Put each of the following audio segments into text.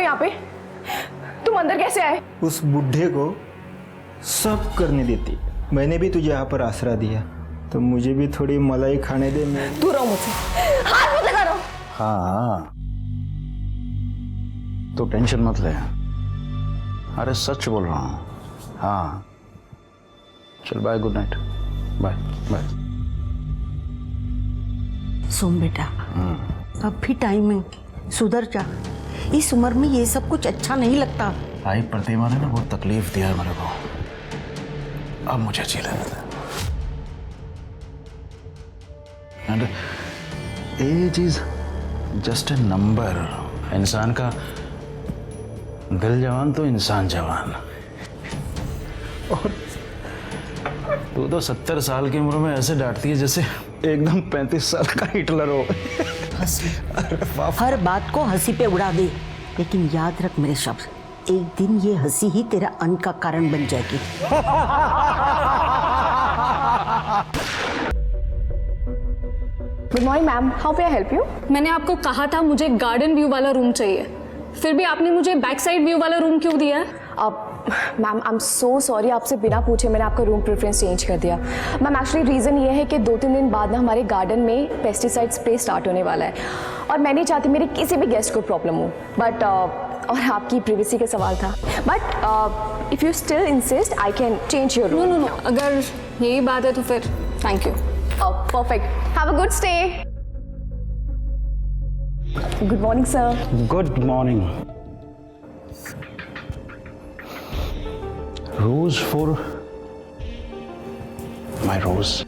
यहाँ पे? तुम अंदर कैसे आए? उस बुढ़े को सब करने देती। मैंने भी तुझे यहाँ पर आसरा दिया, तो मुझे भी थोड़ी मलाई खाने दे। दूर रहो मुझसे, हाथ मत लगा रहो। हाँ तो टेंशन मत ले, अरे सच बोल रहा हूँ। हाँ चल bye, good night, bye bye. सुन बेटा, अब भी टाइम है, सुधर जा। इस उम्र में ये सब कुछ अच्छा नहीं लगता। भाई प्रतिमा ने ना बहुत तकलीफ दिया है मेरे को, अब मुझे अच्छी लगता है। And age is just a number. इंसान का दिल जवान तो इंसान जवान। और तू तो 70 साल की उम्र में ऐसे डांटती है जैसे एकदम 35 साल का हिटलर हो। हंसी, हर बात को हंसी पे उड़ा दे, लेकिन याद रख मेरे शब्द, एक दिन ये हंसी ही तेरा अंत का कारण बन जाएगी। Good morning ma'am, how may I help you? मैंने आपको कहा था मुझे गार्डन व्यू वाला रूम चाहिए, फिर भी आपने मुझे बैक साइड व्यू वाला रूम क्यों दिया है? Ma'am I am so sorry, आपसे बिना पूछे मैंने आपका रूम प्रेफरेंस चेंज कर दिया। मैम एक्चुअली रीज़न ये है कि 2-3 दिन बाद ना हमारे गार्डन में पेस्टिसाइड स्प्रे स्टार्ट होने वाला है, और मैं नहीं चाहती मेरे किसी भी गेस्ट को प्रॉब्लम हो। बट और आपकी प्रिवेसी का सवाल था, but if you still insist I can change your room. No, अगर यही बात है तो फिर thank you. Perfect, have a good stay. Good morning sir. Good morning. Rose for my rose.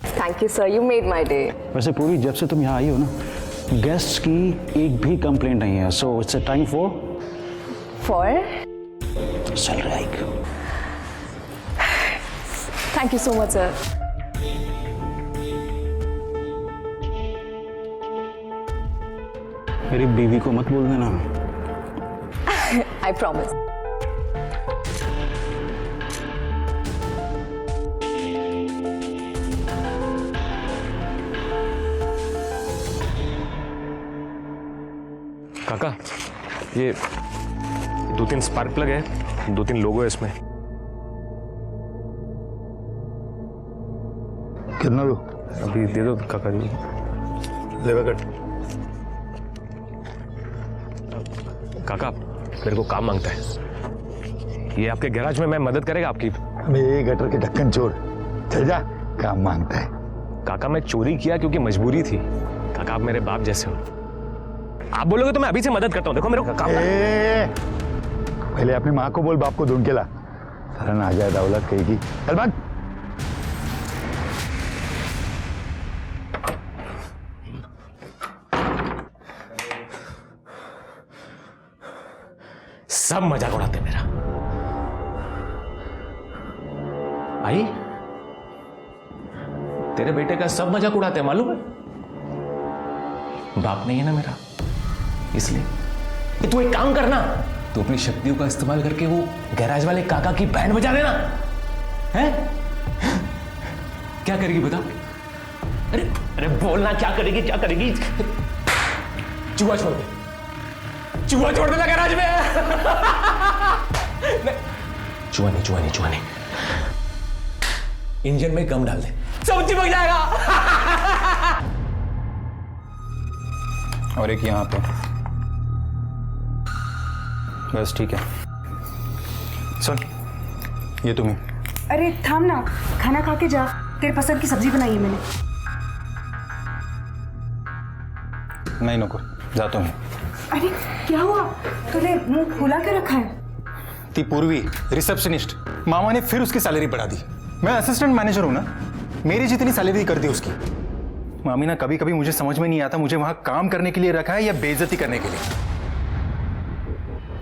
Thank you sir, you made my day. वैसे पूरी जब से तुम यहाँ आई हो ना, गेस्ट की एक भी कंप्लेंट नहीं है, so it's a time for salary hike. Thank you so much sir. मेरी बीवी को मत बोल देना। I promise. काका, ये 2-3 स्पार्क प्लग है, 2-3 लोगो है इसमें। कितना दो? अभी दे दो काका जी। लेवा कट। काका मेरे को काम मांगता है, ये आपके गैराज में मैं मदद करेगा आपकी? ये गटर के ढक्कन छोड़, चल जा, काम मांगता है। काका मैं चोरी किया क्योंकि मजबूरी थी। काका आप मेरे बाप जैसे हो, आप बोलोगे तो मैं अभी से मदद करता हूँ। देखो मेरे को काम पहले अपनी माँ को बोल, बाप को ढूंढ के ला। सारा ना जाए दौलत कहेगी। चल भाग। सब मजाक उड़ाते मेरा। आई तेरे बेटे का सब मजाक उड़ाते हैं, मालूम है? बाप नहीं है ना मेरा, इसलिए कि तू एक काम करना, तू अपनी शक्तियों का इस्तेमाल करके वो गैराज वाले काका की बैंड बजा देना है। क्या करेगी बता? अरे अरे बोलना, क्या करेगी? क्या करेगी? चूहा छोड़ दे, चूहा छोड़ देना गैराज में। चूहा नहीं, चूहा नहीं, चूहा नहीं, इंजन में गम डाल दे, सब चिपक जाएगा। और एक यहाँ पे, बस ठीक है। सुन, ये तुम्हें। अरे थाम ना, खाना खा के जा, तेरे पसंद की सब्जी बनाई है मैंने। नहीं नको, जाता हूँ। अरे क्या हुआ, तूने मुंह फुला के रखा है? ती पूर्वी रिसेप्शनिस्ट, मामा ने फिर उसकी सैलरी बढ़ा दी। मैं असिस्टेंट मैनेजर हूं ना, मेरी जितनी सैलरी कर दी उसकी। मामी ना कभी कभी मुझे समझ में नहीं आता, मुझे वहां काम करने के लिए रखा है या बेइज्जती करने के लिए।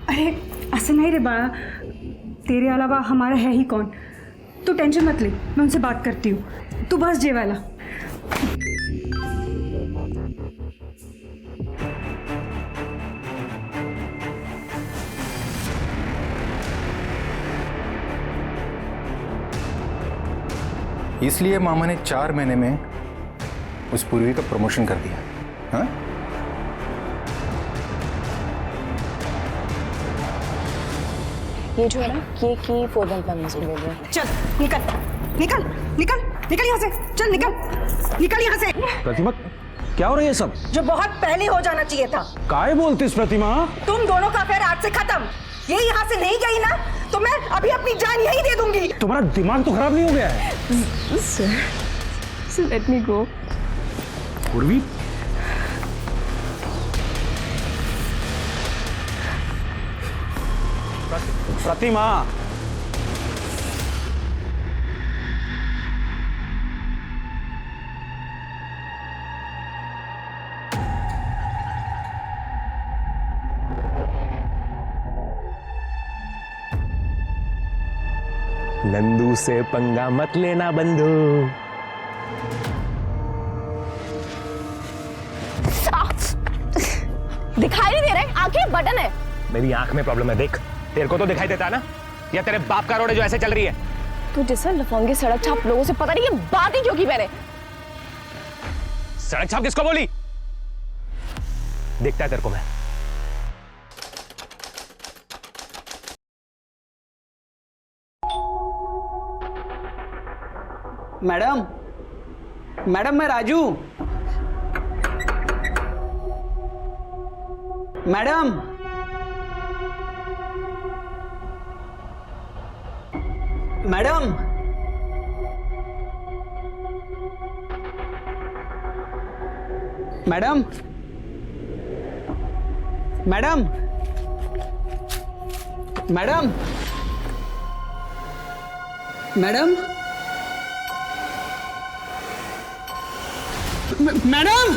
अरे असं नहीं रे बाळा, तेरे अलावा हमारा है ही कौन। तू टेंशन मत ले, मैं उनसे बात करती हूँ, तू बस जेवायला। इसलिए मामा ने 4 महीने में उस पूर्वी का प्रमोशन कर दिया। हाँ? ये जो है ना ये की 4 मंथ में मुझे ले लिया। चल निकल निकल निकल निकल यहाँ से, चल निकल निकल यहाँ से। प्रतिमा क्या हो रहा है ये सब? जो बहुत पहले हो जाना चाहिए था। काय बोलती प्रतिमा? तुम दोनों का अफेयर आज से खत्म। ये यहाँ से नहीं गई ना तो मैं अभी अपनी जान यही दे दूंगी। तुम्हारा दिमाग तो खराब नहीं हो गया है? So let me go. पूर्वी प्रतिमा नंदू से पंगा मत लेना बंधु। दिखाई नहीं दे रहा है, आंखें बटन है। मेरी आंख में प्रॉब्लम है, देख तेरे को तो दिखाई देता है ना, या तेरे बाप का रोड है जो ऐसे चल रही है? तू जिस लफंगे सड़क छाप लोगों से पता नहीं ये बात ही क्यों की मैंने। सड़क छाप किसको बोली? देखता है तेरे को मैं। मैडम मैडम मैं Raju. Madam madam madam madam madam madam madam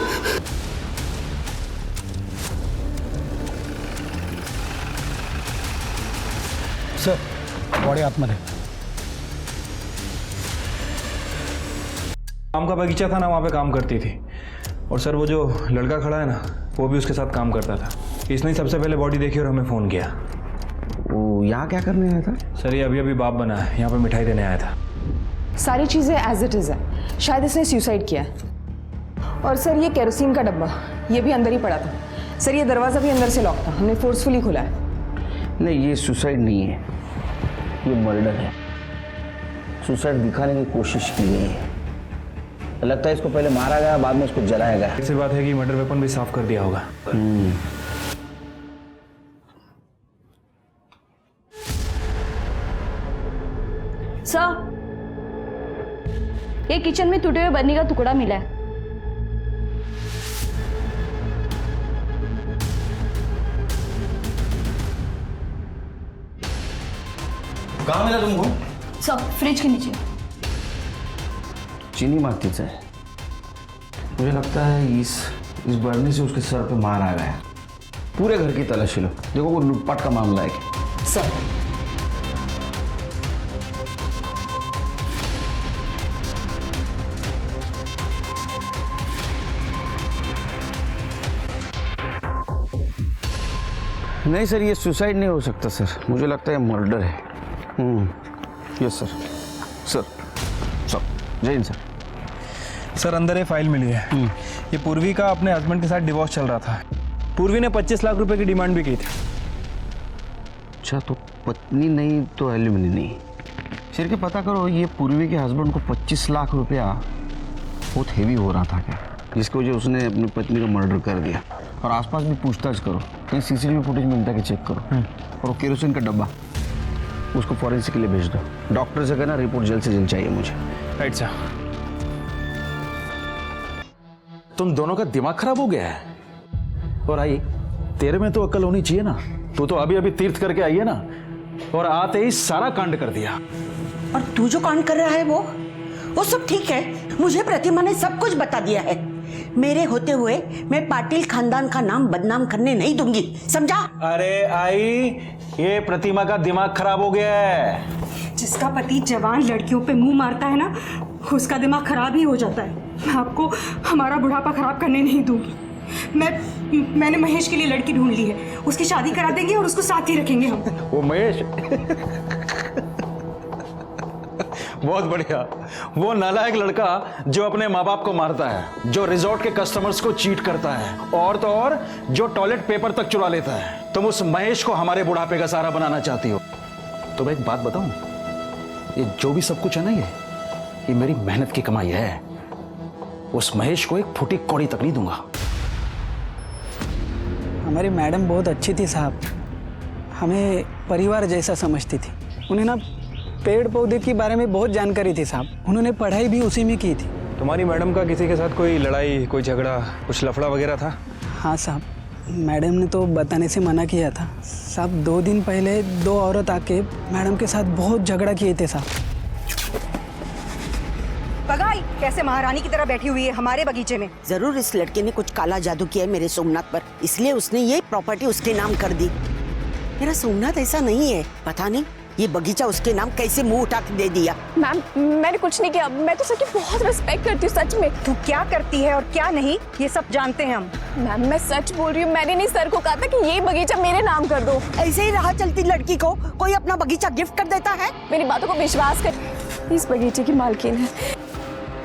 sir body आत्मा है। आम का बगीचा था ना, वहाँ पे काम करती थी। और सर वो जो लड़का खड़ा है ना, वो भी उसके साथ काम करता था। इसने सबसे पहले बॉडी देखी और हमें फ़ोन किया। वो यहाँ क्या करने आया था? सर ये अभी अभी बाप बना है, यहाँ पे मिठाई देने आया था। सारी चीजें एज इट इज है, शायद इसने सुसाइड किया है। और सर ये केरोसिन का डब्बा ये भी अंदर ही पड़ा था। सर ये दरवाजा भी अंदर से लॉक था, हमने फोर्सफुली खोला है। नहीं ये सुसाइड नहीं है, ये मर्डर है। सुसाइड दिखाने की कोशिश की गई है। लगता है इसको पहले मारा गया, बाद में इसको जलाया गया। ऐसी बात है कि मर्डर वेपन भी साफ कर दिया होगा। सर ये किचन में टूटे हुए बर्नी का टुकड़ा मिला है। कहाँ मिला तुमको? सर फ्रिज के नीचे। चीनी मारतीच है। मुझे लगता है इस बर्नी से उसके सर पे मार आ गया। पूरे घर की तलाशी लो, देखो वो लूटपाट का मामला है क्या? सर नहीं सर ये सुसाइड नहीं हो सकता सर, मुझे लगता है मर्डर है। Yes sir. सर सर जय हिंद सर। सर अंदर ये फाइल मिली है। ये पूर्वी का अपने हस्बैंड के साथ डिवोर्स चल रहा था। पूर्वी ने 25 लाख रुपए की डिमांड भी की थी। अच्छा तो पत्नी नहीं तो एलिमनी नहीं। फिर के पता करो ये पूर्वी के हस्बैंड को 25 लाख रुपया बहुत हेवी हो रहा था क्या, जिसकी वजह उसने अपनी पत्नी का मर्डर कर दिया। और आसपास भी पूछताछ करो, कहीं सीसीटीवी फुटेज मिलता है कि चेक करो। और वो केरोसिन का डब्बा उसको फॉरेंसिक के लिए भेज दो। डॉक्टर से कहना रिपोर्ट जल्द से जल्द चाहिए मुझे। Right sir. तुम दोनों का दिमाग खराब हो गया है। और आई तेरे में तो अक्ल होनी चाहिए ना, तू तो अभी अभी तीर्थ करके आई है ना, और आते ही सारा कांड कर दिया। और तू जो कांड कर रहा है वो सब ठीक है। मुझे प्रतिमा ने सब कुछ बता दिया है। मेरे होते हुए मैं पाटिल खानदान का नाम बदनाम करने नहीं दूंगी, समझा? अरे आई ये प्रतिमा का दिमाग खराब हो गया है। जिसका पति जवान लड़कियों पे मुंह मारता है ना, उसका दिमाग खराब ही हो जाता है। मैं आपको हमारा बुढ़ापा खराब करने नहीं दूंगी। मैंने महेश के लिए लड़की ढूंढ ली है, उसकी शादी करा देंगे और उसको साथ ही रखेंगे हम। वो महेश बहुत बढ़िया। वो नालायक लड़का जो अपने माँ बाप को मारता है, जो रिजॉर्ट के कस्टमर्स को चीट करता है, और तो और जो टॉयलेट पेपर तक चुरा लेता है। तुम उस महेश को हमारे बुढ़ापे का सहारा बनाना चाहती हो। तो मैं एक बात बताऊं, ये जो भी सब कुछ है ना, ये मेरी मेहनत की कमाई है। उस महेश को एक फुटी कौड़ी तक नहीं दूंगा। हमारी मैडम बहुत अच्छी थी साहब, हमें परिवार जैसा समझती थी। उन्हें ना पेड़ पौधे के बारे में बहुत जानकारी थी साहब, उन्होंने पढ़ाई भी उसी में की थी। तुम्हारी मैडम का किसी के साथ कोई लड़ाई, कोई झगड़ा, कुछ लफड़ा वगैरह था? हाँ साहब, मैडम ने तो बताने से मना किया था साहब। 2 दिन पहले 2 औरत आके मैडम के साथ बहुत झगड़ा किए थे साहब। पगाई कैसे महारानी की तरह बैठी हुई है हमारे बगीचे में। जरूर इस लड़के ने कुछ काला जादू किया है मेरे सोमनाथ पर, इसलिए उसने ये प्रॉपर्टी उसके नाम कर दी। मेरा सोमनाथ ऐसा नहीं है, पता नहीं ये बगीचा उसके नाम कैसे मुंह उठा के दे दिया। मैम मैंने कुछ नहीं किया, मैं तो सर की बहुत रिस्पेक्ट करती हूँ सच में। तू क्या करती है और क्या नहीं ये सब जानते हैं हम। मैम मैं सच बोल रही हूँ, मैंने नहीं सर को कहा था कि ये बगीचा मेरे नाम कर दो। ऐसे ही राह चलती लड़की को कोई अपना बगीचा गिफ्ट कर देता है। मेरी बातों को विश्वास कर, इस बगीचे की मालकिन है।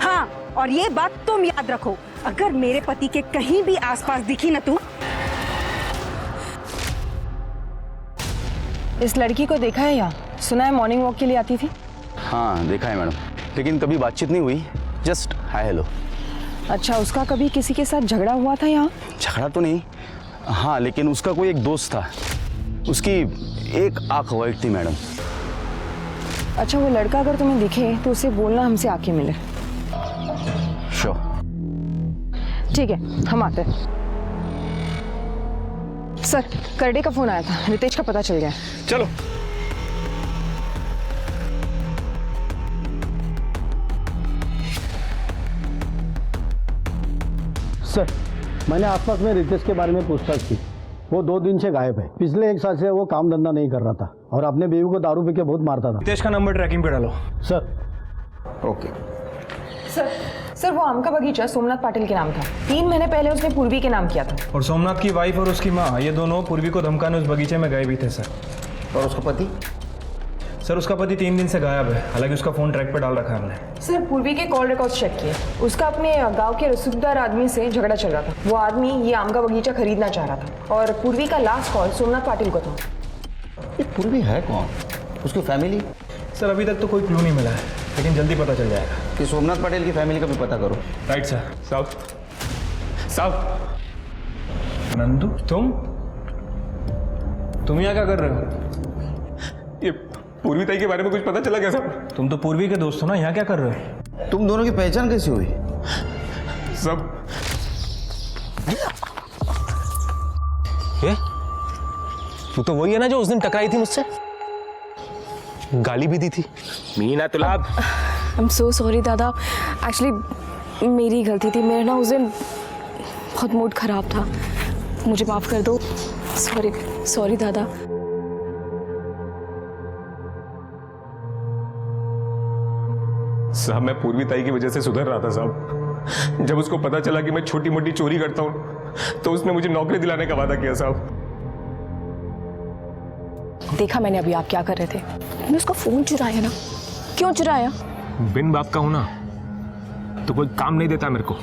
हाँ, और ये बात तुम याद रखो, अगर मेरे पति के कहीं भी आसपास दिखी ना तू। इस लड़की को देखा है यहाँ? सुना है मॉर्निंग वॉक के लिए आती थी। हाँ देखा है मैडम, लेकिन कभी बातचीत नहीं हुई, जस्ट हाय हेलो। अच्छा, उसका कभी किसी के साथ झगड़ा हुआ था यहाँ? झगड़ा तो नहीं, हाँ लेकिन उसका कोई एक दोस्त था, उसकी एक आंख वाइट थी मैडम। अच्छा, वो लड़का अगर तुम्हें दिखे तो उसे बोलना हमसे आके मिले। श्योर। ठीक है, हम आते हैं। सर, करडे का फोन आया था, रितेश का पता चल गया। चलो। सर, मैंने आसपास में रितेश के बारे में पूछताछ की। वो 2 दिन से गायब है। पिछले 1 साल से वो काम धंधा नहीं कर रहा था और अपने बेबी को दारू पी के बहुत मारता था। रितेश का नंबर ट्रैकिंग पे डालो। सर। ओके। सर वो आम का बगीचा सोमनाथ पाटिल के नाम था। 3 महीने पहले उसने पूर्वी के नाम किया था। और सोमनाथ की वाइफ और उसकी माँ, ये दोनों पूर्वी को धमकाने उस बगीचे में गए भी थे सर। और उसका पति? सर उसका पति 3 दिन से गायब है, हालांकि उसका फोन ट्रैक पे डाल रखा है हमने। सर पूर्वी के कॉल रिकॉर्ड्स चेक किए, उसका अपने गांव के रसूखदार आदमी से झगड़ा चल रहा था। वो आदमी ये आम का बगीचा खरीदना चाह रहा था और पूर्वी का लास्ट कॉल सोमनाथ पाटिल को था। ये पूर्वी है कौन? उसकी फैमिली? सर अभी तक तो कोई क्लू नहीं मिला है, लेकिन जल्दी पता चल जाएगा। कि सोमनाथ पटेल की फैमिली का भी पता करो। Right sir. साहब नंदू, तुम यहाँ क्या कर रहे हो? ये पूर्वी ताई के बारे में कुछ पता चला क्या साहब? तुम तो पूर्वी के दोस्त हो ना, यहाँ क्या कर रहे हो? तुम दोनों की पहचान कैसे हुई? सब ये तू तो वही है ना जो उस दिन टकराई थी मुझसे, गाली भी दी थी। मीना तुलाब। आई एम सो सॉरी दादा, एक्चुअली मेरी गलती थी। मेरा ना उस दिन बहुत मूड खराब था, मुझे माफ़ कर दो। सॉरी दादा। साहब मैं पूर्वी ताई की वजह से सुधर रहा था साहब। जब उसको पता चला कि मैं छोटी मोटी चोरी करता हूँ तो उसने मुझे नौकरी दिलाने का वादा किया साहब। देखा मैंने अभी आप क्या कर रहे थे। मैंने उसका फोन चुराया ना। क्यों चुराया? बिन बाप का हूं ना तो कोई काम नहीं देता मेरे को।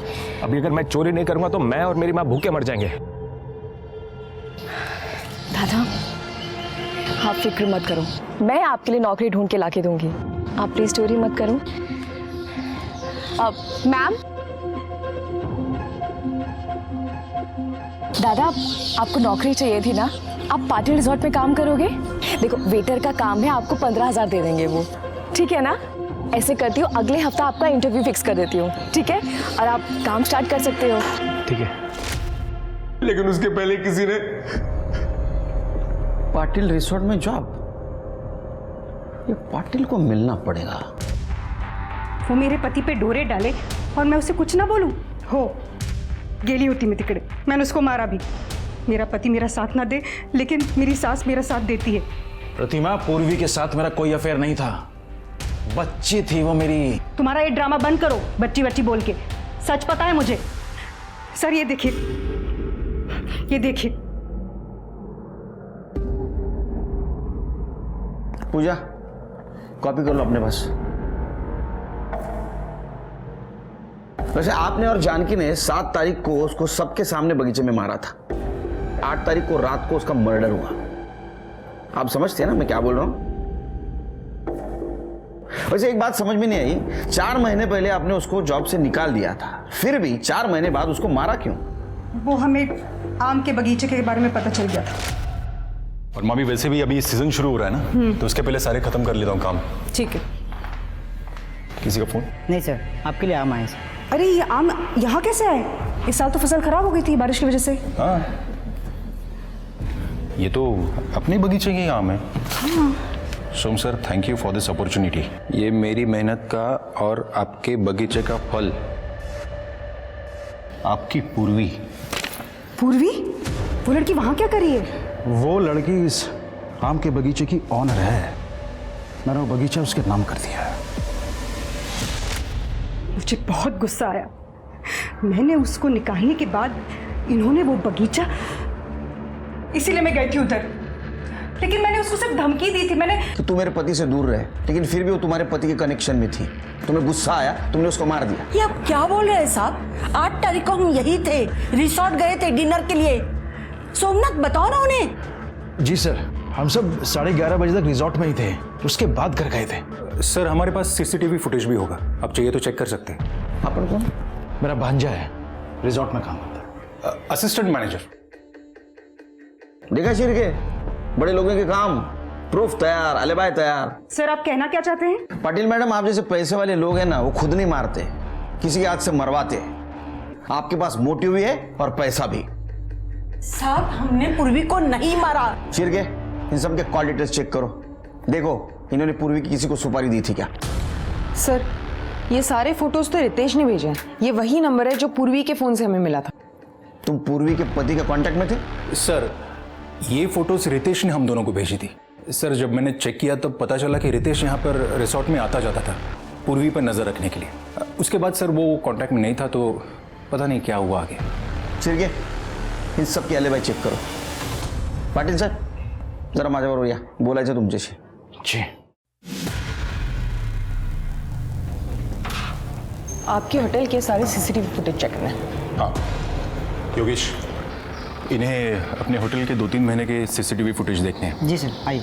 अभी अगर मैं चोरी नहीं करूंगा तो मैं और मेरी माँ भूखे मर जाएंगे। दादा आप फिक्र मत करो, मैं आपके लिए नौकरी ढूंढ के लाके दूंगी। आप प्लीज चोरी मत करो। मैम, दादा आपको नौकरी चाहिए थी ना, आप पाटिल रिजॉर्ट में काम करोगे। देखो वेटर का काम है, आपको 15,000 दे देंगे वो, ठीक है ना? ऐसे करती हूँ, अगले हफ्ता आपका इंटरव्यू फिक्स कर देती हूँ, ठीक है? और आप काम स्टार्ट कर सकते हो। ठीक है, लेकिन उसके पहले किसी ने पाटिल रिसोर्ट में जॉब। ये पाटिल को मिलना पड़ेगा। वो मेरे पति पे डोरे डाले और मैं उसे कुछ ना बोलूं। हो गेली होती मैं तिकड़े, मैंने उसको मारा भी। मेरा पति मेरा साथ ना दे, लेकिन मेरी सास मेरा साथ देती है। प्रतिमा, पूर्वी के साथ मेरा कोई अफेयर नहीं था, बच्ची थी वो मेरी। तुम्हारा ये ड्रामा बंद करो, बच्ची बच्ची बोल के। सच पता है मुझे। सर ये देखिए, ये देखिए। पूजा, कॉपी कर लो अपने पास। वैसे आपने और जानकी ने 7 तारीख को उसको सबके सामने बगीचे में मारा था। 8 तारीख को रात को उसका मर्डर हुआ। आप समझते हैं ना मैं क्या बोल रहा हूं? वैसे एक बात समझ में नहीं आई, 4 महीने पहले आपने उसको जॉब से निकाल दिया था, फिर भी 4 महीने बाद उसको मारा क्यों? वो हमें आम के बगीचे के बारे में पता चल गया था। और मामी वैसे भी अभी सीजन शुरू हो रहा है ना, तो उसके पहले सारे खत्म कर लेता हूँ काम। ठीक है। किसी का फोन? नहीं सर, आपके लिए आम आए सर। अरे ये आम यहाँ कैसे आए? इस साल तो फसल खराब हो गई थी बारिश की वजह से। हाँ, ये तो अपने बगीचे के आम है। Som sir, thank you for this opportunity. ये मेरी मेहनत का और आपके बगीचे का फल। आपकी पूर्वी। पूर्वी? वो लड़की वहाँ क्या कर रही है? वो लड़की इस आम के बगीचे की ऑनर है। मैंने वो बगीचा उसके नाम कर दिया है। मुझे बहुत गुस्सा आया। मैंने उसको निकालने के बाद इन्होंने वो बगीचा, इसीलिए मैं गई थी उधर। लेकिन मैंने उसको सिर्फ धमकी दी थी। मैंने कि तू मेरे पति से दूर रहे, लेकिन फिर भी वो तुम्हारे पति के कनेक्शन में थी। तुम्हें गुस्सा आया, तुमने उसको मार दिया। ये आप क्या बोल रहे हैं साहब? 8 तारीख को हम यही थे, रिसोर्ट गए थे डिनर के लिए। सोमनाथ बताओ ना उन्हें। जी सर, हम सब 11:30 बजे तक रिसोर्ट में ही थे, उसके बाद घर गए थे। सर, हमारे पास सीसीटीवी फुटेज भी होगा, आप चाहिए तो चेक कर सकते हैं। अपन कौन? मेरा भांजा है, रिसोर्ट में काम करता है। Assistant manager. देखा शिर के बड़े लोगों के काम, प्रूफ तैयार, अलिबाई तैयार। सर, आप कहना क्या चाहते हैं? पाटिल मैडम, आप जैसे पैसे वाले लोग हैं ना, वो खुद नहीं मारते, किसी के हाथ से मरवाते। आपके पास मोटिव भी है और पैसा भी। साहब, हमने पूर्वी को नहीं मारा। शिर के इन सब के कॉल डिटेल्स चेक करो, देखो इन्होंने पूर्वी की किसी को सुपारी दी थी क्या? सर, ये सारे फोटोज तो रितेश ने भेजे हैं। ये वही नंबर है जो पूर्वी के फोन से हमें मिला था। तुम पूर्वी के पति के कांटेक्ट में थे? सर, ये फोटोज रितेश ने हम दोनों को भेजी थी। सर, जब मैंने चेक किया तब पता चला कि रितेश यहाँ पर रिसोर्ट में आता जाता था पूर्वी पर नजर रखने के लिए। उसके बाद सर वो कांटेक्ट में नहीं था, तो पता नहीं क्या हुआ आगे। शिरके इन सब की अलिबाई चेक करो। पाटिल सर, जरा माझ्याबरोबर या, बोलायचं तुमच्याशी। जी। आपके होटल के सारे सीसीटीवी फुटेज चेक करना है। हाँ योगेश, इन्हें अपने होटल के 2-3 महीने के सीसीटीवी फुटेज देखने हैं। जी सर, आइए।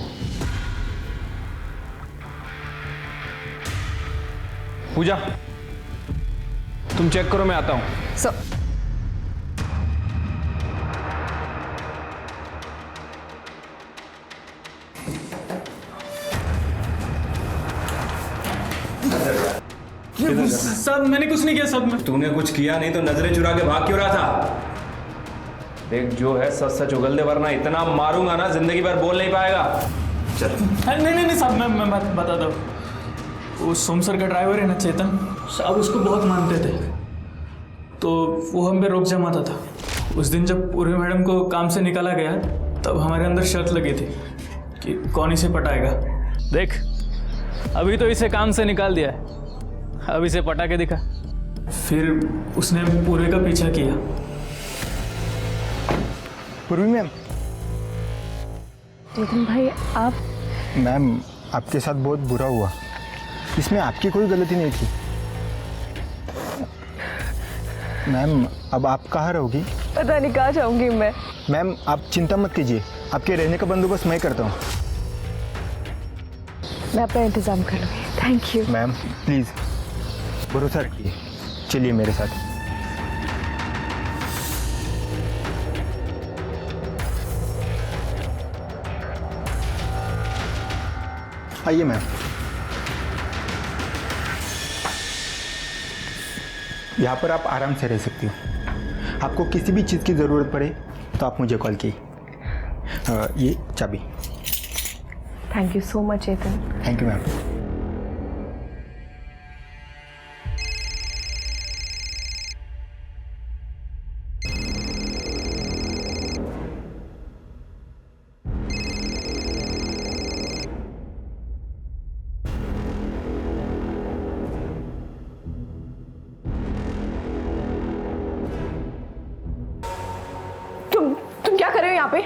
पूजा, तुम चेक करो, मैं आता हूँ। सर, सब मैंने कुछ नहीं किया। सब में तूने कुछ किया नहीं तो नजरें चुरा के भाग क्यों रहा था? देख, जो है सच सच उगल दे, वरना इतना मारूंगा ना जिंदगी भर बोल नहीं पाएगा। चल। नहीं साहब, मैं बता दो। वो सोम सर का ड्राइवर है ना, चेतन साहब, उसको बहुत मानते थे, तो वो हम पे रोक जमाता था। उस दिन जब पूर्वी मैडम को काम से निकाला गया, तब हमारे अंदर शर्त लगी थी कि कौन इसे पटाएगा। देख, अभी तो इसे काम से निकाल दिया है, अब इसे पटा के दिखा। फिर उसने पूर्वी का पीछा किया। पूर्वी मैम। चेतन भाई, आप? मैम, आपके साथ बहुत बुरा हुआ, इसमें आपकी कोई गलती नहीं थी। मैम, अब आप कहाँ रहोगी? पता नहीं कहाँ जाऊंगी मैं। मैम, आप चिंता मत कीजिए, आपके रहने का बंदोबस्त मैं करता हूँ। मैं अपना इंतजाम कर लूँगी। Thank you. मैम प्लीज़ भरोसा रखिए, चलिए मेरे साथ। आइए मैम। यहाँ पर आप आराम से रह सकती हो। आपको किसी भी चीज़ की ज़रूरत पड़े तो आप मुझे कॉल कीजिए। ये चाबी। Thank you so much Chetan. Thank you ma'am. तुम क्या कर रहे हो यहाँ पे?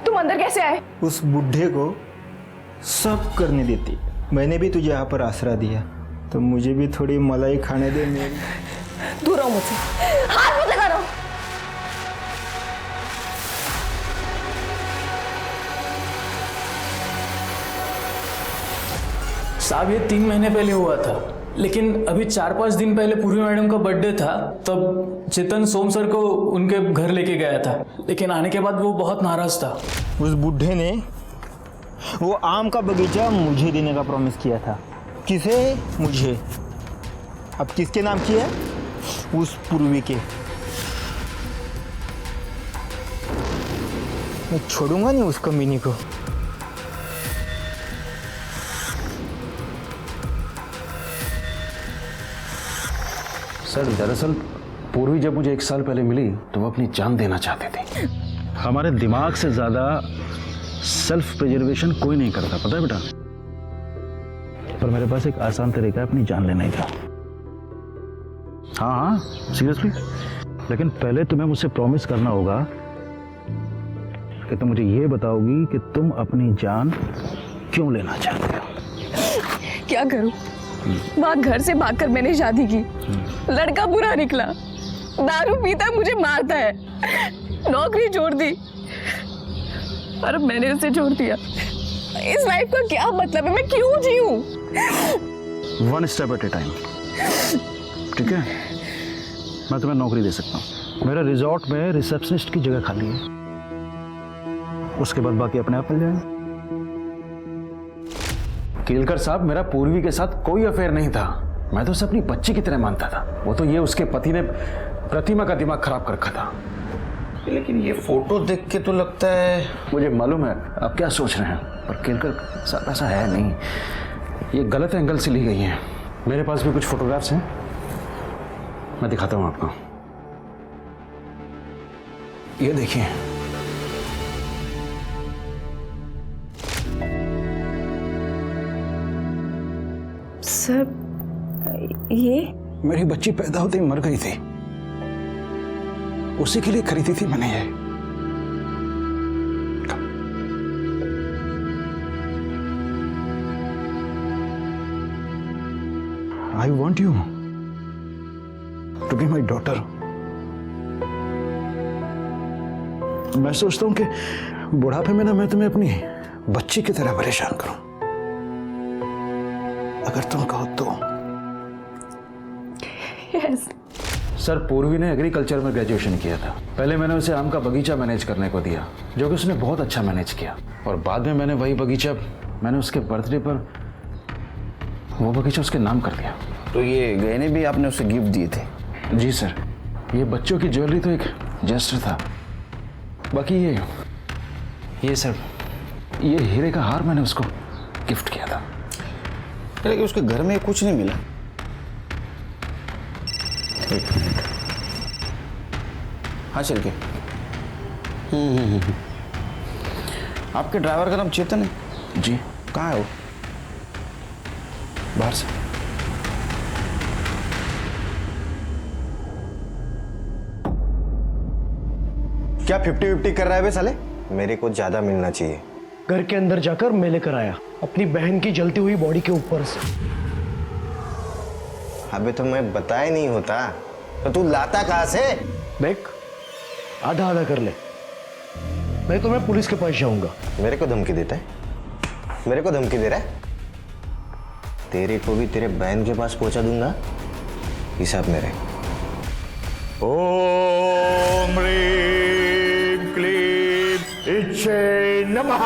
तुम अंदर कैसे आए? उस बुढ़े को सब करने देती। मैंने भी तुझे यहाँ पर आसरा दिया, तो मुझे भी थोड़ी मलाई खाने दे। मेरी दूर रहो मुझसे, हाथ मत लगा रहो। साहब ये 3 महीने पहले हुआ था, लेकिन अभी 4-5 दिन पहले पूर्वी मैडम का बर्थडे था, तब चेतन सोम सर को उनके घर लेके गया था, लेकिन आने के बाद वो बहुत नाराज था। उस बुढ़े ने वो आम का बगीचा मुझे देने का प्रॉमिस किया था। किसे? मुझे। अब किसके नाम किया? उस पूर्वी के। मैं छोड़ूंगा नहीं उस कमीनी को। सर दरअसल पूर्वी जब मुझे 1 साल पहले मिली तो वो अपनी जान देना चाहते थे। हमारे दिमाग से ज्यादा सेल्फ प्रिजर्वेशन कोई नहीं करता, पता है बेटा। पर मेरे पास एक आसान तरीका है अपनी जान लेने का। हाँ सीरियसली। लेकिन पहले तुम्हें मुझसे प्रॉमिस करना होगा कि तुम मुझे ये बताओगी कि तुम अपनी जान क्यों लेना चाहते हो। क्या करूं? वहाँ घर से भागकर मैंने शादी की, लड़का बुरा निकला, दारू पीता मुझे मारता है, नौकरी छोड़ दी और मैंने उसे छोड़ दिया। इस लाइफ का क्या मतलब है? मैं क्यों जीऊं? 1 स्टेप एट ए टाइम, ठीक है? मैं तुम्हें नौकरी दे सकता हूँ। मेरे रिजॉर्ट में रिसेप्शनिस्ट की जगह खाली है, उसके बाद बाकी अपने आप मिल जाएंगे। केलकर साहब, मेरा पूर्वी के साथ कोई अफेयर नहीं था। मैं तो उसे अपनी बच्ची की तरह मानता था। वो तो ये उसके पति ने प्रतिमा का दिमाग खराब कर रखा था। लेकिन ये फोटो देख के तो लगता है, मुझे मालूम है आप क्या सोच रहे हैं, पर केलकर साहब ऐसा है नहीं। ये गलत एंगल से ली गई है। मेरे पास भी कुछ फोटोग्राफ्स हैं, मैं दिखाता हूँ आपको। ये देखिए, सर ये मेरी बच्ची पैदा होते ही मर गई थी, उसी के लिए खरीदी थी मैंने ये। I want you to be my daughter. मैं सोचता हूं कि बुढ़ापे में ना मैं तुम्हें अपनी बच्ची की तरह परेशान करूं। अगर तुम कहो तो। यस। सर पूर्वी ने एग्रीकल्चर में ग्रेजुएशन किया था। पहले मैंने उसे आम का बगीचा मैनेज करने को दिया, जो कि उसने बहुत अच्छा मैनेज किया। और बाद में मैंने वही बगीचा, मैंने उसके बर्थडे पर वो बगीचा उसके नाम कर दिया। तो ये गहने भी आपने उसे गिफ्ट दिए थे? जी सर। ये बच्चों की ज्वेलरी तो एक जेस्टर था। बाकी ये सर, ये हीरे का हार मैंने उसको गिफ्ट किया था। लेकिन उसके घर में कुछ नहीं मिला। हाँ चल के। आपके ड्राइवर का नाम चेतन है? जी। कहाँ है वो? बाहर से। क्या 50-50 कर रहा है बे साले? मेरे को ज्यादा मिलना चाहिए। घर के अंदर जाकर मैं लेकर आया अपनी बहन की जलती हुई बॉडी के ऊपर से। अबे तो मैं बताया नहीं होता तो तू लाता कहाँ से? देख, आधा आधा कर ले, मैं तुम्हें पुलिस के पास जाऊंगा। मेरे को धमकी देता है? मेरे को धमकी दे रहा है? तेरे को भी तेरे बहन के पास पहुंचा दूंगा, हिसाब मेरे। ओम ह्रीं क्लीं इच्छे नमः।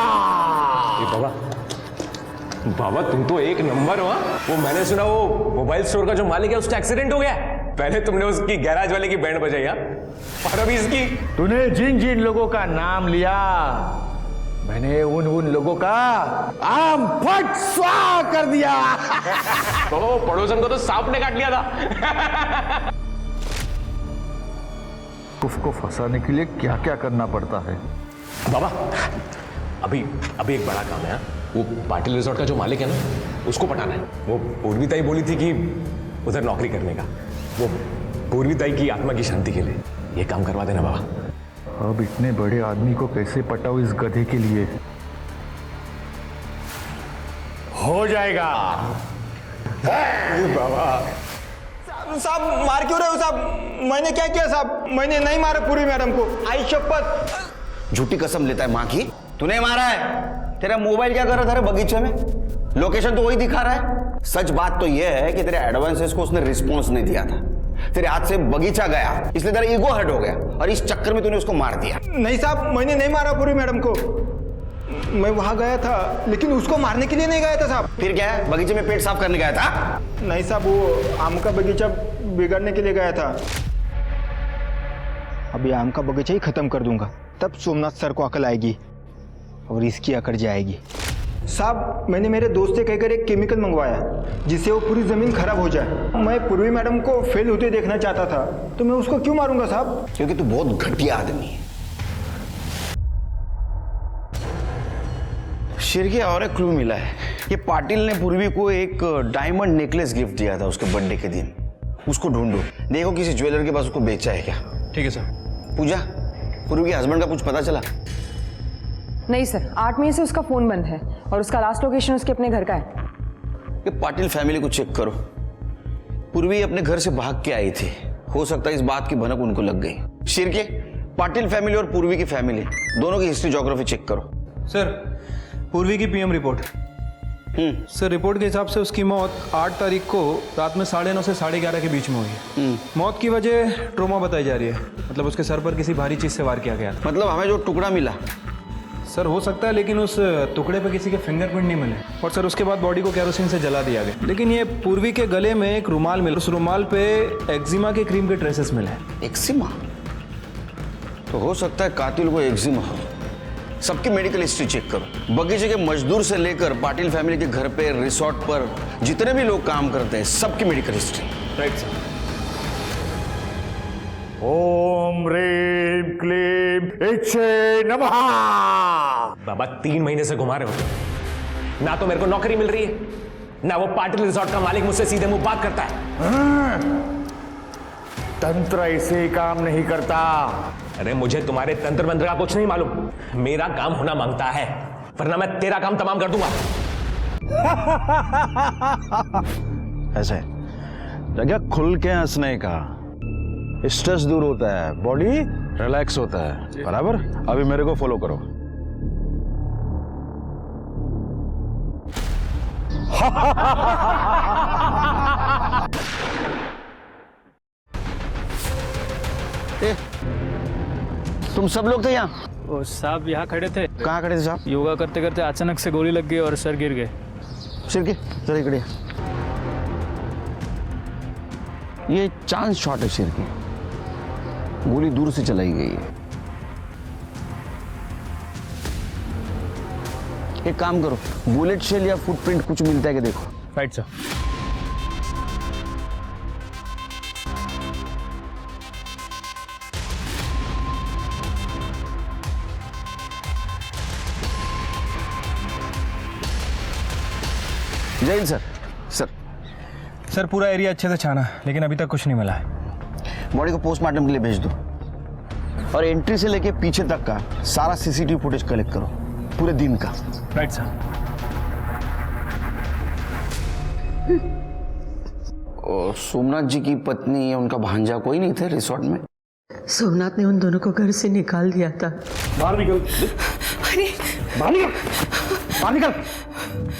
बाबा तुम तो एक नंबर हो। वो मैंने सुना वो मोबाइल स्टोर का जो मालिक है उसका एक्सीडेंट हो गया। पहले तुमने उसकी गैराज वाले की बैंड बजाई और अभी इसकी। तूने जिन जिन लोगों का नाम लिया, मैंने उन लोगों का आम फट स्वाहा कर दिया। तो पड़ोसन को तो सांप ने काट लिया था। उसको फंसाने के लिए क्या क्या करना पड़ता है बाबा। अभी एक बड़ा काम है। वो पाटिल रिजॉर्ट का जो मालिक है ना, उसको पटाना है। वो पूर्वीताई बोली थी कि उधर नौकरी करने का, वो पूर्वीताई की आत्मा की शांति के लिए ये काम करवा देना बाबा। अब इतने बड़े आदमी को कैसे पटाओ इस गधे के लिए? हो जाएगा। बाबा साहब मार क्यों रहे हो साहब? मैंने क्या किया साहब? मैंने नहीं मारा पूरी मैडम को, आई शपथ। झूठी कसम लेता है माँ की। तूने मारा है? तेरा मोबाइल क्या कर रहा था रे बगीचे में? लोकेशन तो वही दिखा रहा है। सच बात तो यह है कि तेरे एडवांसेस को उसने रिस्पॉन्स नहीं दिया था। तेरे हाथ से बगीचा गया, इसलिए तेरा ईगो हर्ट हो गया और इस चक्कर में तूने उसको मार दिया। नहीं साहब, मैंने नहीं मारा पूर्वी मैडम को। मैं वहां गया था, लेकिन उसको मारने के लिए नहीं गया था साहब। फिर क्या है, बगीचे में पेट साफ करने गया था? नहीं साहब, वो आम का बगीचा बिगाड़ने के लिए गया था। अभी आम का बगीचा ही खत्म कर दूंगा, तब सोमनाथ सर को अकल आएगी और इसकी अकड़ जाएगी। साहब, मैंने मेरे दोस्त से कहकर एक केमिकल मंगवाया जिससे वो पूरी जमीन खराब हो जाए। मैं पूर्वी मैडम को फेल होते देखना चाहता था, तो मैं उसको क्यों मारूंगा साहब? क्योंकि तू बहुत घटिया आदमी है। शिरके, और एक क्लू मिला है। ये पाटिल ने पूर्वी को एक डायमंड नेकलेस गिफ्ट दिया था उसके बर्थडे के दिन। उसको ढूंढो, देखो किसी ज्वेलर के पास उसको बेचा है क्या। ठीक है सर। पूजा, पूर्वी के हस्बैंड का कुछ पता चला? नहीं सर, 8 मई से उसका फ़ोन बंद है और उसका लास्ट लोकेशन उसके अपने घर का है। ये पाटिल फैमिली को चेक करो। पूर्वी अपने घर से भाग के आई थी, हो सकता है इस बात की भनक उनको लग गई। शिरके, पाटिल फैमिली और पूर्वी की फैमिली दोनों की हिस्ट्री ज्योग्राफी चेक करो। सर, पूर्वी की पीएम रिपोर्ट। सर, रिपोर्ट के हिसाब से उसकी मौत 8 तारीख को रात में 9:30 से 11:30 के बीच में हुई है। मौत की वजह ट्रोमा बताई जा रही है, मतलब उसके सर पर किसी भारी चीज से वार किया गया। मतलब हमें जो टुकड़ा मिला? सर, हो सकता है, लेकिन उस टुकड़े पर किसी के फिंगरप्रिंट नहीं मिले और सर उसके बाद बॉडी को केरोसिन से जला दिया गया। लेकिन ये पूर्वी के गले में एक रुमाल मिला, उस रुमाल पे एक्जिमा के क्रीम के ट्रेसेस मिले। एक्जिमा? तो हो सकता है कातिल को एक्जिमा हो। सबकी मेडिकल हिस्ट्री चेक करो। बगीचे के मजदूर से लेकर पाटिल फैमिली के घर पे, रिसोर्ट पर जितने भी लोग काम करते हैं, सबकी मेडिकल हिस्ट्री। Right sir. ओम ह्रीम क्लीम इच्छे नमः। बाबा 3 महीने से घुमा रहे हो, ना तो मेरे को नौकरी मिल रही है, ना वो पाटिल रिसोर्ट का मालिक मुझसे सीधे मुंह बात करता है। तंत्र ऐसे काम नहीं करता। अरे मुझे तुम्हारे तंत्र मंत्र का कुछ नहीं मालूम। मेरा काम होना मांगता है, वरना मैं तेरा काम तमाम कर दूंगा। ऐसे जगह खुल के हंसने का, स्ट्रेस दूर होता है, बॉडी रिलैक्स होता है। बराबर? अभी मेरे को फॉलो करो। तुम सब लोग थे यहाँ? वो साहब यहाँ खड़े थे। कहाँ खड़े थे साहब? योगा करते करते अचानक से गोली लग गई और सर गिर गए। शिरके, जरा इकड़े। ये चांस शॉट है शिरके, गोली दूर से चलाई गई है। एक काम करो, बुलेट शेल या फुटप्रिंट कुछ मिलता है कि देखो। Right sir. जय हिंद सर। सर, पूरा एरिया अच्छे से छाना, लेकिन अभी तक कुछ नहीं मिला है। बॉडी को पोस्टमार्टम के लिए भेज दो और एंट्री से लेके पीछे तक का सारा सीसीटीवी फुटेज कलेक्ट करो, पूरे दिन का। Right sir. और सोमनाथ जी की पत्नी या उनका भांजा कोई नहीं थे रिसोर्ट में? सोमनाथ ने उन दोनों को घर से निकाल दिया था। बाहर निकल। अरे बाहर निकल, बाहर निकल।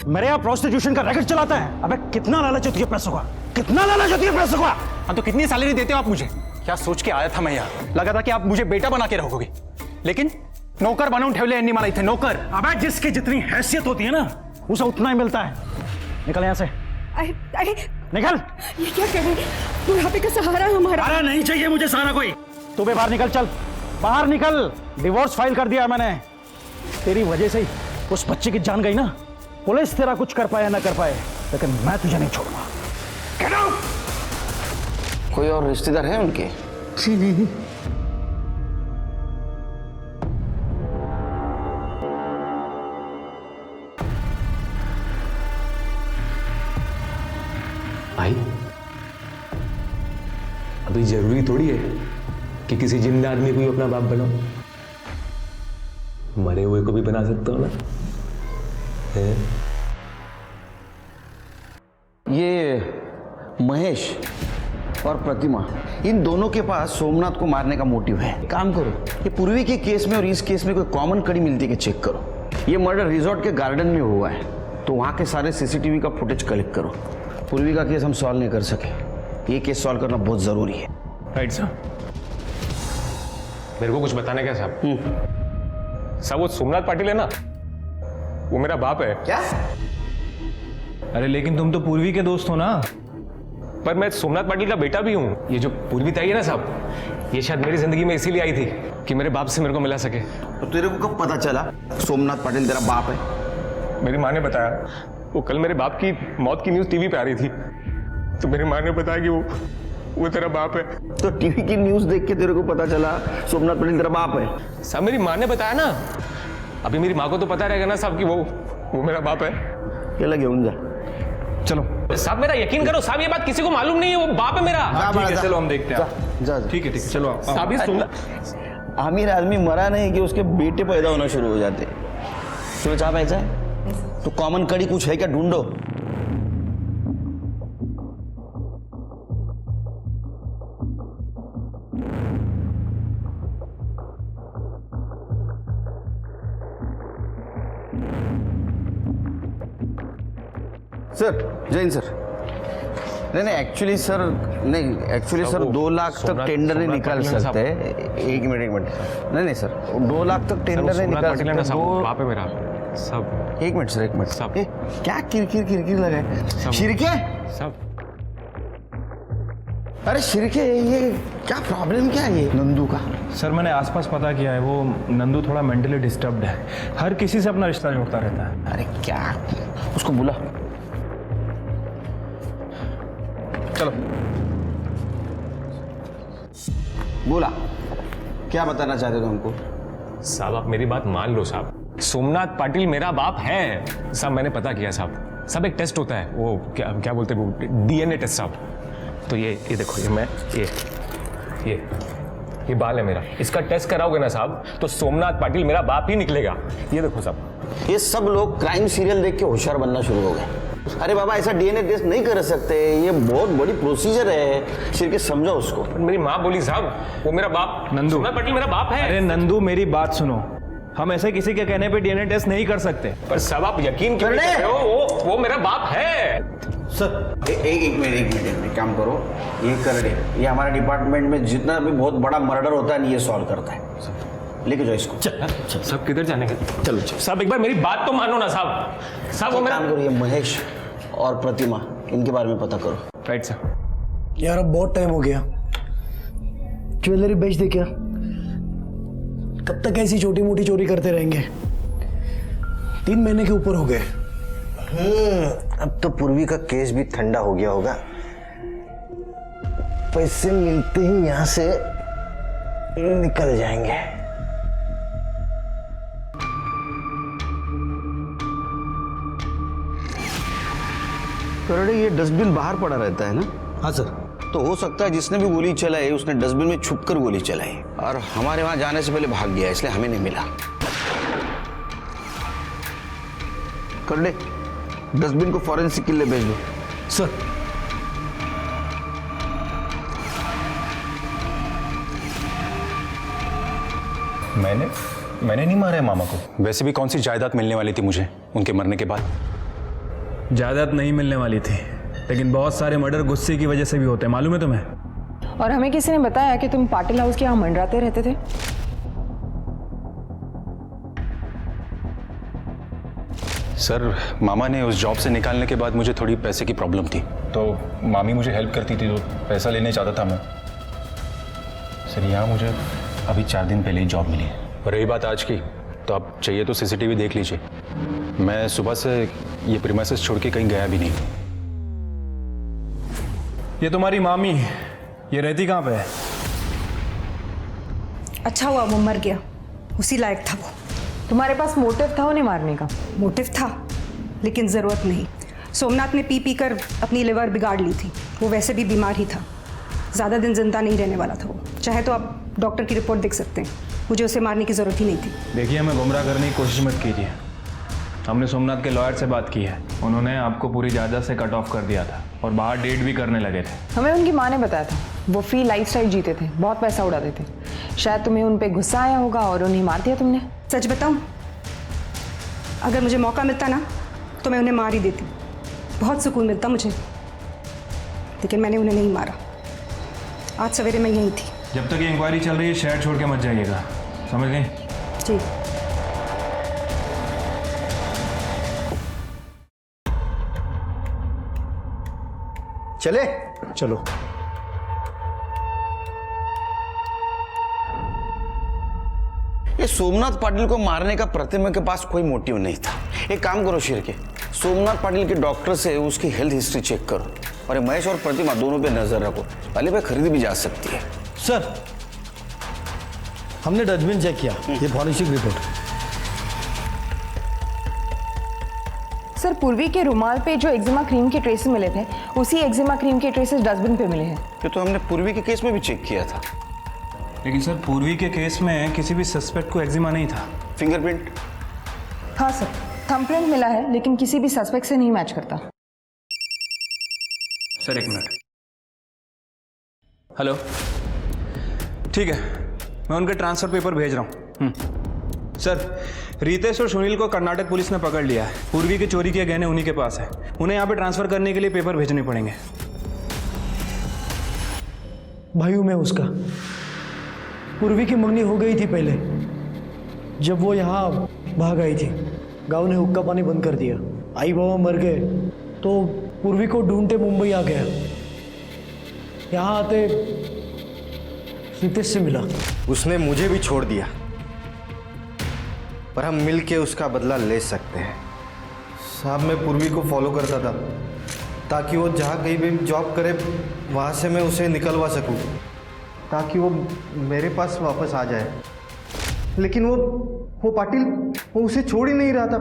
मेरे यहाँ प्रोस्टिट्यूशन का रैकेट चलाता है। अबे कितना लालच होती है पैसों का, कितना लालच होती है पैसों का। हाँ, तो कितनी सैलरी देते हो आप मुझे? क्या सोच के आया था मैं यहाँ? लगा था कि आप मुझे बेटा बना के रखोगे, लेकिन नौकर बनूं ठेवले एन्नी मला इथे नौकर। अबे जिसकी जितनी हैसियत होती है ना, उसे उतना ही मिलता है। निकल यहाँ से। अरे निकल। ये क्या कर रहे हैं? बुढ़ापे का सहारा हमारा। अरे नहीं चाहिए मुझे सहारा कोई। तू भी बाहर निकल, चल बाहर निकल। डिवोर्स फाइल कर दिया मैंने। तेरी वजह से ही उस बच्चे की जान गई ना। पुलिस तेरा कुछ कर पाए ना कर पाए, लेकिन मैं तुझे नहीं छोड़ूंगा। Get out! कोई और रिश्तेदार है उनके? जी नहीं। भाई, अभी जरूरी थोड़ी है कि किसी जिंदा आदमी को ही अपना बाप बनाओ। मरे हुए को भी बना सकता हो ना। ये महेश और प्रतिमा, इन दोनों के पास सोमनाथ को मारने का मोटिव है। काम करो, ये पूर्वी के केस में और इस केस में कोई कॉमन कड़ी मिलती है कि चेक करो। ये मर्डर रिजॉर्ट के गार्डन में हुआ है, तो वहाँ के सारे सीसीटीवी का फुटेज कलेक्ट करो। पूर्वी का केस हम सॉल्व नहीं कर सके, ये केस सॉल्व करना बहुत ज़रूरी है। राइट साहब। मेरे को कुछ बताने क्या साहब? साहब वो सोमनाथ पाटिल है ना, वो मेरा बाप है। क्या? अरे लेकिन तुम तो पूर्वी के दोस्त हो ना। पर मैं सोमनाथ पाटिल का बेटा भी हूँ। ये जो पूर्वी ताई है ना साहब, ये शायद मेरी जिंदगी में इसीलिए आई थी कि मेरे बाप से मेरे को मिला सके। तो तेरे को कब पता चला सोमनाथ पाटिल तेरा बाप है? मेरी माँ ने बताया। वो कल मेरे बाप की मौत की न्यूज़ टीवी पे आ रही थी, तो मेरी माँ ने बताया कि वो तेरा बाप है। तो टीवी की न्यूज़ देख के तेरे को पता चला सोमनाथ पाटिल तेरा बाप है? साहब मेरी माँ ने बताया ना। अभी मेरी माँ को तो पता रहेगा ना साहब कि वो मेरा बाप है। क्या लगे उनका? चलो साहब मेरा यकीन करो साहब, ये बात किसी को मालूम नहीं है, वो बाप है मेरा। ठीक है, चलो हम देखते हैं। जा ठीक है चलो आप। साहब ये सुन, आमिर आदमी मरा नहीं कि उसके बेटे पैदा होना शुरू हो जाते। तुम्हें चाह पैसा है तो कॉमन कड़ी कुछ है क्या, ढूंढो। सर जय हिंद सर। नहीं एक्चुअली सर, सर 2 लाख तक टेंडर नहीं निकाल सकते। एक मिनट। नहीं सर 2 लाख तक टेंडर नहीं निकाल सकते। बाप है मेरा सब। एक मिनट साहब। क्या किरकिर लगा है? शिरके साहब, अरे शिरके ये क्या प्रॉब्लम क्या है ये नंदू का? सर मैंने आसपास पता किया है, वो नंदू थोड़ा मेंटली डिस्टर्ब्ड है, हर किसी से अपना रिश्ता जोड़ता रहता है। अरे क्या, उसको बुला। चलो बोला, क्या बताना चाहते थे हमको? साहब आप मेरी बात मान लो साहब, सोमनाथ पाटिल मेरा बाप है साहब। मैंने पता किया साहब। सब एक टेस्ट होता है, वो क्या बोलते हैं, वो डीएनए टेस्ट साहब। तो ये देखो, ये बाल है मेरा, इसका टेस्ट कराओगे ना साहब तो सोमनाथ पाटिल मेरा बाप ही निकलेगा। ये देखो साहब। ये सब लोग क्राइम सीरियल देख के होशियार बनना शुरू हो गए। अरे बाबा ऐसा डीएनए टेस्ट नहीं कर सकते, ये बहुत बड़ी प्रोसीजर है। सिर्फ समझो उसको। मेरी माँ बोली साहब वो मेरा बाप, नंदू सोमनाथ पाटिल मेरा बाप है। अरे नंदू मेरी बात सुनो, हम ऐसे किसी के कहने पे डीएनए टेस्ट नहीं कर सकते। पर साहब आप यकीन क्यों नहीं कर रहे हो? वो मेरा बाप है सर। एक मिनट काम करो, ये कर दे। ये हमारे डिपार्टमेंट में जितना भी बहुत बड़ा मर्डर होता है ये सॉल्व करता है। लेके जाओ इसको। चल सब किधर जाने के? चलो साहब एक बार मेरी बात तो मानो ना साहब। साहब वो मेरा काम करो, ये महेश और प्रतिमा इनके बारे में पता करो। Right sir. यार अब बहुत टाइम हो गया, ज्वेलरी बेच दे क्या? कब तक ऐसी छोटी मोटी चोरी करते रहेंगे? 3 महीने के ऊपर हो गए। अब तो पूर्वी का केस भी ठंडा हो गया होगा। पैसे मिलते ही यहां से निकल जाएंगे। करोड़े ये डस्टबिन बाहर पड़ा रहता है ना? हाँ सर। तो हो सकता है जिसने भी गोली चलाई उसने डस्टबिन में छुपकर गोली चलाई और हमारे वहां जाने से पहले भाग गया, इसलिए हमें नहीं मिला। करोड़े डस्टबिन को फॉरेंसिक के लिए भेज दो। सर। मैंने नहीं मारा है मामा को। वैसे भी कौन सी जायदाद मिलने वाली थी मुझे उनके मरने के बाद? जायदाद नहीं मिलने वाली थी, लेकिन बहुत सारे मर्डर गुस्से की वजह से भी होते हैं, मालूम है तुम्हें? और हमें किसी ने बताया कि तुम पाटिल हाउस के यहाँ मंडराते रहते थे। सर मामा ने उस जॉब से निकालने के बाद मुझे थोड़ी पैसे की प्रॉब्लम थी, तो मामी मुझे हेल्प करती थी, तो पैसा लेने चाहता था मैं। सर यहाँ मुझे अभी 4 दिन पहले ही जॉब मिली है। और रही बात आज की, तो आप चाहिए तो सीसीटीवी देख लीजिए। मैं सुबह से ये प्रीमाइसेस छोड़ के कहीं गया भी नहीं। ये तुम्हारी मामी, ये रहती कहाँ पे है? अच्छा हुआ वो मर गया, उसी लायक था वो। तुम्हारे पास मोटिव था उन्हें मारने का? मोटिव था लेकिन ज़रूरत नहीं। सोमनाथ ने पी कर अपनी लिवर बिगाड़ ली थी, वो वैसे भी बीमार ही था, ज़्यादा दिन जिंदा नहीं रहने वाला था वो। चाहे तो आप डॉक्टर की रिपोर्ट देख सकते हैं, मुझे उसे मारने की ज़रूरत ही नहीं थी। देखिए हमें गुमराह करने की कोशिश मत कीजिए। हमने सोमनाथ के लॉयर से बात की है, उन्होंने आपको पूरी जायदाद से कट ऑफ कर दिया था और बाहर डेट भी करने लगे थे। हमें उनकी माँ ने बताया था, वो फ्री लाइफस्टाइल जीते थे, बहुत पैसा उड़ाते थे। शायद तुम्हें उन पे गुस्सा आया होगा और उन्हें मार दिया तुमने। सच बताऊं, अगर मुझे मौका मिलता ना तो मैं उन्हें मार ही देती। बहुत सुकून मिलता मुझे, लेकिन मैंने उन्हें नहीं मारा। आज सवेरे मैं यहीं थी। जब तक ये इंक्वायरी चल रही है शहर छोड़ के मत जाइएगा, समझ गए? जी। चले चलो। ये सोमनाथ पाटिल को मारने का प्रतिमा के पास कोई मोटिव नहीं था। एक काम करो शिर्के, सोमनाथ पाटिल के डॉक्टर से उसकी हेल्थ हिस्ट्री चेक करो और ये महेश और प्रतिमा दोनों पे नजर रखो। पहले पे खरीदी भी जा सकती है। सर, हमने डस्टबिन चेक किया, ये फॉरेंसिक रिपोर्ट। सर, पूर्वी के रुमाल पे जो एक्जिमा क्रीम के ट्रेसेस मिले थे, उसी एक्जिमा क्रीम के ट्रेसेस डस्टबिन पे मिले हैं। ये तो हमने पूर्वी के केस में भी चेक किया था। लेकिन सर पूर्वी के केस में किसी भी सस्पेक्ट को एक्जिमा नहीं था। फिंगरप्रिंट? हाँ सर, थंबप्रिंट मिला है लेकिन किसी भी सस्पेक्ट से नहीं मैच करता। सर एक मिनट। हेलो, ठीक है, मैं उनके ट्रांसफर पेपर भेज रहा हूँ। सर, रितेश और सुनील को कर्नाटक पुलिस ने पकड़ लिया है। पूर्वी के चोरी किए गहने उन्हीं के पास है। उन्हें यहाँ पे ट्रांसफर करने के लिए पेपर भेजने पड़ेंगे। भाई हूँ मैं उसका। पूर्वी की मंगनी हो गई थी पहले, जब वो यहाँ भाग आई थी। गांव ने हुक्का पानी बंद कर दिया, आई बाबा मर गए, तो पूर्वी को ढूंढते मुंबई आ गया। यहाँ आते रितेश से मिला। उसने मुझे भी छोड़ दिया, पर हम मिल के उसका बदला ले सकते हैं। साहब, मैं पूर्वी को फॉलो करता था ताकि वो जहाँ कहीं भी जॉब करे वहाँ से मैं उसे निकलवा सकूँ, ताकि वो मेरे पास वापस आ जाए। लेकिन वो पाटिल, वो उसे छोड़ ही नहीं रहा था।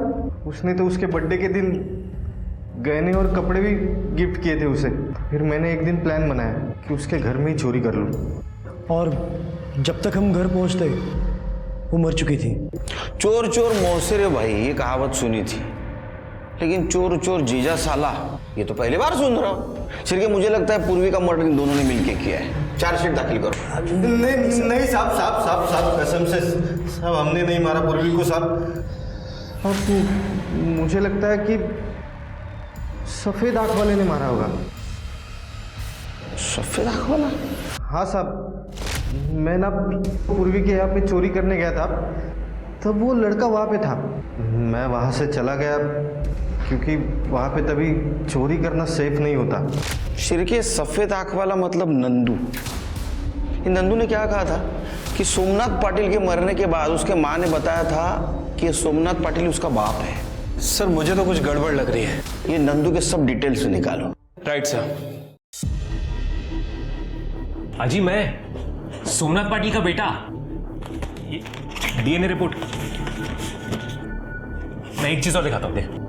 उसने तो उसके बर्थडे के दिन गहने और कपड़े भी गिफ्ट किए थे उसे। फिर मैंने एक दिन प्लान बनाया कि उसके घर में ही चोरी कर लूँ। और जब तक हम घर पहुंचते वो मर चुकी थी। चोर चोर मौसेरे भाई, ये कहावत सुनी थी, लेकिन चोर चोर जीजा साला ये तो पहली बार सुन रहा हूँ। सिर्फ मुझे लगता है पूर्वी का मर्डर इन दोनों ने मिलके किया है। चार्जशीट दाखिल करो। नहीं साहब, कसम से साहब, हमने नहीं मारा पूर्वी को साहब। मुझे लगता है कि सफेद आंख वाले ने मारा होगा। सफेद आंख वाला? हाँ साहब, मैं ना पूर्वी के यहाँ पे चोरी करने गया था, तब वो लड़का वहाँ पे था। मैं वहाँ से चला गया क्योंकि वहाँ पे तभी चोरी करना सेफ नहीं होता। शिरके, सफेद आंख वाला मतलब नंदू। ये नंदू ने क्या कहा था कि सोमनाथ पाटिल के मरने के बाद उसके माँ ने बताया था कि सोमनाथ पाटिल उसका बाप है। सर, मुझे तो कुछ गड़बड़ लग रही है। ये नंदू के सब डिटेल्स निकालो। Right sir. अजी, मैं सोमनाथ पाटिल का बेटा। DNA report. मैं एक चीज और दिखाता हूं, देखो।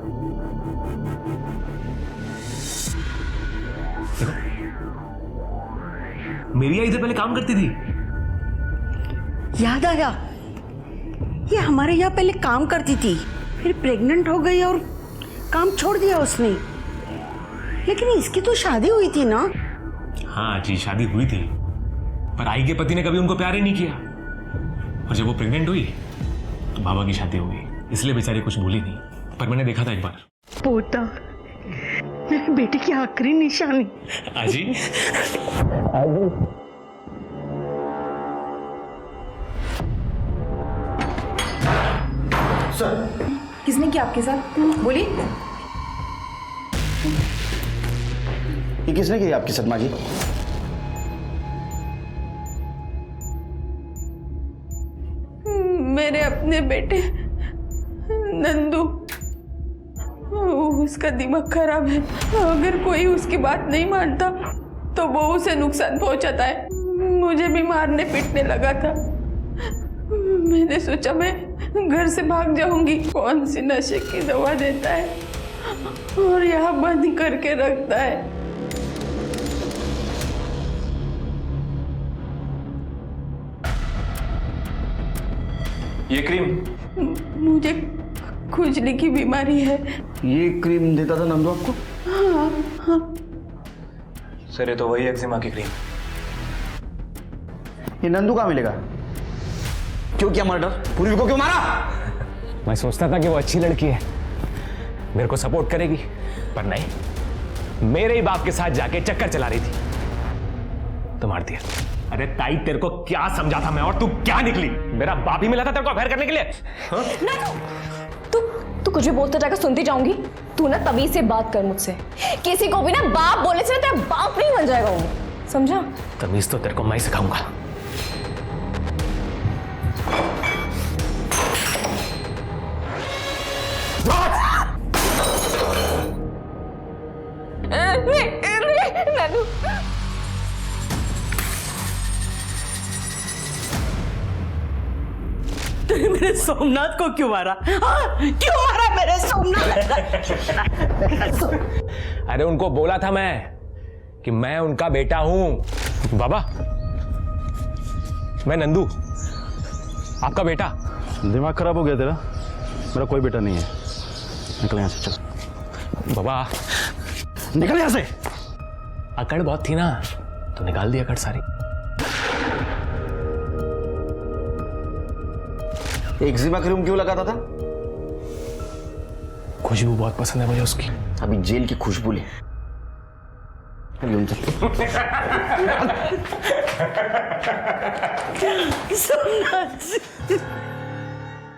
मेरी यहाँ इधर पहले काम करती थी। याद आया, ये हमारे यहाँ पहले काम करती थी, फिर प्रेग्नेंट हो गई और काम छोड़ दिया उसने। लेकिन इसकी तो शादी हुई थी ना? हाँ जी, शादी हुई थी, पर आई के पति ने कभी उनको प्यार ही नहीं किया। और जब वो प्रेग्नेंट हुई तो बाबा की शादी हो गई, इसलिए बेचारी कुछ भूली नहीं। पर मैंने देखा था एक बार। पोता, मेरे बेटे की आखिरी निशानी। आजी, सर, किसने किया आपके साथ? बोलिए। ये किसने किया आपके साथ माँ जी? मेरे अपने बेटे नंदू, उसका दिमाग खराब है। अगर कोई उसकी बात नहीं मानता तो वो उसे नुकसान पहुंचाता है। मुझे भी मारने पीटने लगा था। मैंने सोचा मैं घर से भाग जाऊंगी। कौन सी नशे की दवा देता है और यहाँ बंद करके रखता है। ये क्रीम? मुझे खुजली की बीमारी है। ये क्रीम देता था नंदू आपको? हाँ हाँ। सर, ये तो वही एक्जिमा की क्रीम। ये नंदू कहाँ मिलेगा? क्यों किया मर्डर? पूर्वी को क्यों मारा? मैं सोचता था कि वो अच्छी लड़की है, मेरे को सपोर्ट करेगी, पर नहीं, मेरे ही बाप के साथ जाके चक्कर चला रही थी तो मार दिया। अरे ताई, तेरे को क्या समझा था मैं, और तू क्या निकली? मेरा बाप ही मिला था तेरे को अफेयर करने के लिए। हाँ? तू कुछ भी बोलता जाकर सुनती जाऊंगी। तू ना तभी से बात कर मुझसे। किसी को भी ना बाप बोले से तेरा बाप नहीं बन जाएगा वो, समझा? तमीज तो तेरे को मैं सिखाऊंगा। नानू, तूने मेरे सोमनाथ को क्यों मारा? हाँ? क्यों मारा मेरे सोमनाथ? अरे उनको बोला था मैं कि मैं उनका बेटा हूं। बाबा, मैं नंदू, आपका बेटा। दिमाग खराब हो गया तेरा? मेरा कोई बेटा नहीं है। निकल यहाँ से, चल। बाबा निकल यहाँ से। अकड़ बहुत थी ना, तो निकाल दी अकड़ सारी। एक्जिमा क्रीम क्यों लगाता था? खुशबू बहुत पसंद है मुझे उसकी। अभी जेल की खुशबू ले। सोमनाथ